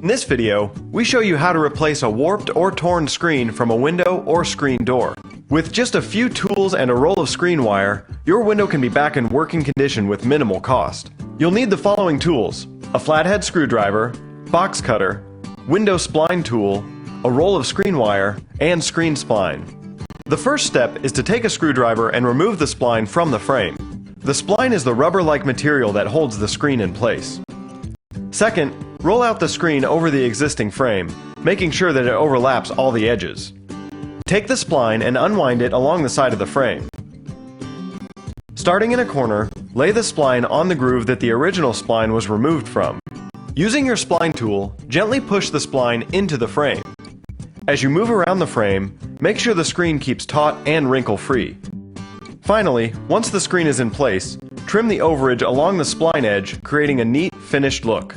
In this video, we show you how to replace a warped or torn screen from a window or screen door. With just a few tools and a roll of screen wire, your window can be back in working condition with minimal cost. You'll need the following tools: a flathead screwdriver, box cutter, window spline tool, a roll of screen wire, and screen spline. The first step is to take a screwdriver and remove the spline from the frame. The spline is the rubber-like material that holds the screen in place. Second, roll out the screen over the existing frame, making sure that it overlaps all the edges. Take the spline and unwind it along the side of the frame. Starting in a corner, lay the spline on the groove that the original spline was removed from. Using your spline tool, gently push the spline into the frame. As you move around the frame, make sure the screen keeps taut and wrinkle-free. Finally, once the screen is in place, trim the overage along the spline edge, creating a neat, finished look.